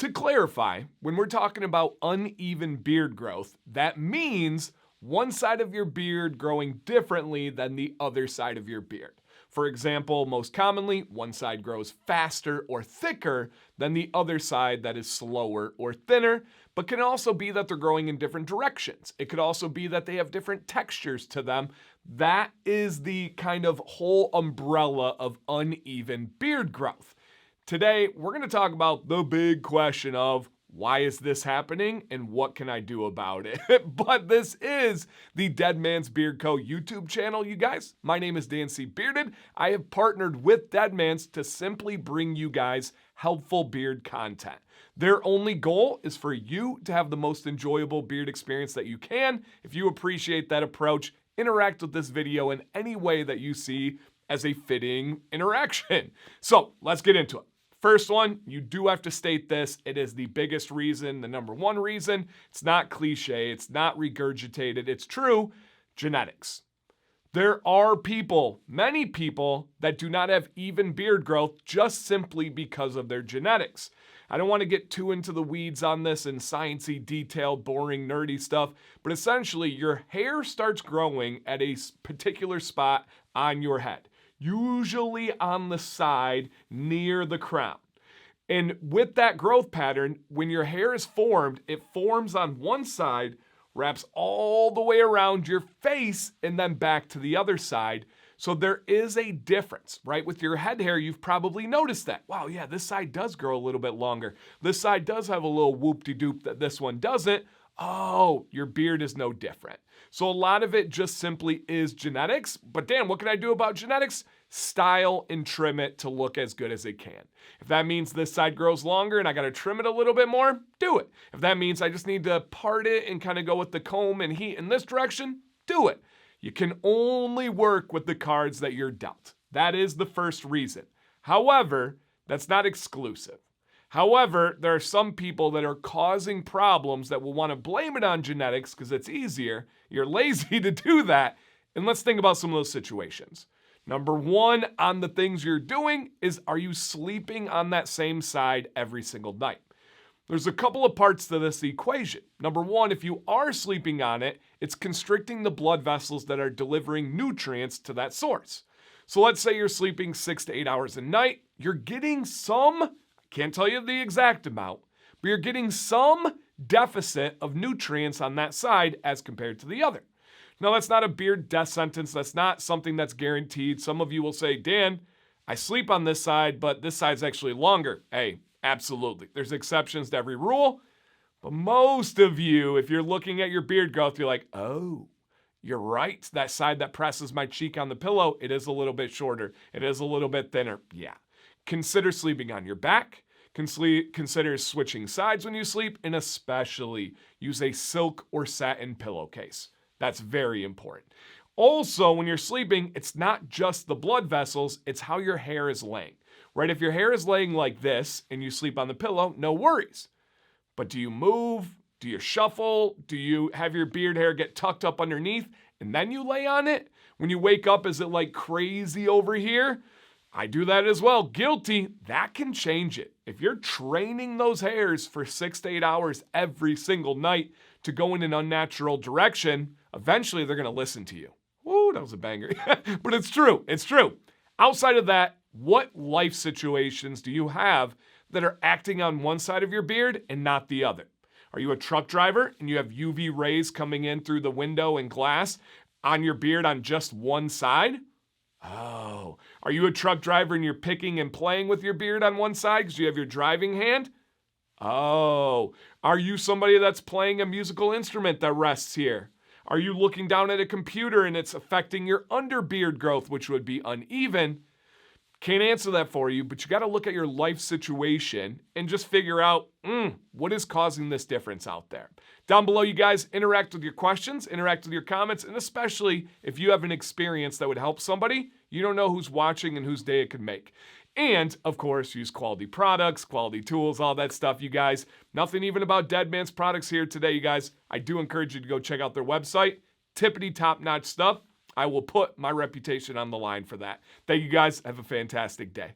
To clarify, when we're talking about uneven beard growth, that means one side of your beard growing differently than the other side of your beard. For example, most commonly, one side grows faster or thicker than the other side that is slower or thinner, but can also be that they're growing in different directions. It could also be that they have different textures to them. That is the kind of whole umbrella of uneven beard growth. Today, we're going to talk about the big question of why is this happening and what can I do about it? But this is the Deadman's Beard Co. YouTube channel, you guys. My name is Dan C. Bearded. I have partnered with Deadman's to simply bring you guys helpful beard content. Their only goal is for you to have the most enjoyable beard experience that you can. If you appreciate that approach, interact with this video in any way that you see as a fitting interaction. So let's get into it. First one, you do have to state this. It is the biggest reason, the number one reason. It's not cliche. It's not regurgitated. It's true. Genetics. There are people, many people, that do not have even beard growth just simply because of their genetics. I don't want to get too into the weeds on this and sciencey, detailed, boring, nerdy stuff, but essentially your hair starts growing at a particular spot on your head, usually on the side near the crown. And with that growth pattern, when your hair is formed, it forms on one side, wraps all the way around your face, and then back to the other side. So there is a difference, right? With your head hair, you've probably noticed that. Wow, yeah, this side does grow a little bit longer. This side does have a little whoop-de-doop that this one doesn't. Oh, your beard is no different. So a lot of it just simply is genetics. But Dan, what can I do about genetics? Style and trim it to look as good as it can. If that means this side grows longer and I got to trim it a little bit more, do it. If that means I just need to part it and kind of go with the comb and heat in this direction, do it. You can only work with the cards that you're dealt. That is the first reason. However, that's not exclusive. However, there are some people that are causing problems that will want to blame it on genetics because it's easier. You're lazy to do that. And let's think about some of those situations. Number one on the things you're doing is, are you sleeping on that same side every single night? There's a couple of parts to this equation. Number one, if you are sleeping on it, it's constricting the blood vessels that are delivering nutrients to that source. So let's say you're sleeping 6 to 8 hours a night. You're getting some, can't tell you the exact amount, but you're getting some deficit of nutrients on that side as compared to the other. Now, that's not a beard death sentence. That's not something that's guaranteed. Some of you will say, Dan, I sleep on this side, but this side's actually longer. Hey, absolutely. There's exceptions to every rule. But most of you, if you're looking at your beard growth, you're like, oh, you're right. That side that presses my cheek on the pillow, it is a little bit shorter. It is a little bit thinner. Yeah. Consider sleeping on your back. Consider switching sides when you sleep, and especially use a silk or satin pillowcase. That's very important. Also, when you're sleeping, it's not just the blood vessels, it's how your hair is laying, right? If your hair is laying like this and you sleep on the pillow, no worries. But do you move? Do you shuffle? Do you have your beard hair get tucked up underneath and then you lay on it? When you wake up, is it like crazy over here? I do that as well. Guilty. That can change it. If you're training those hairs for 6 to 8 hours every single night to go in an unnatural direction, eventually they're going to listen to you. Woo, that was a banger. But it's true. It's true. Outside of that, what life situations do you have that are acting on one side of your beard and not the other? Are you a truck driver and you have UV rays coming in through the window and glass on your beard on just one side? Oh, are you a truck driver and you're picking and playing with your beard on one side because you have your driving hand? Oh, are you somebody that's playing a musical instrument that rests here? Are you looking down at a computer and it's affecting your underbeard growth, which would be uneven? Can't answer that for you, but you got to look at your life situation and just figure out, what is causing this difference out there? Down below, you guys, interact with your questions, interact with your comments, and especially if you have an experience that would help somebody, you don't know who's watching and whose day it could make. And, of course, use quality products, quality tools, all that stuff, you guys. Nothing even about Deadman's products here today, you guys. I do encourage you to go check out their website. Tippity top-notch stuff. I will put my reputation on the line for that. Thank you guys. Have a fantastic day.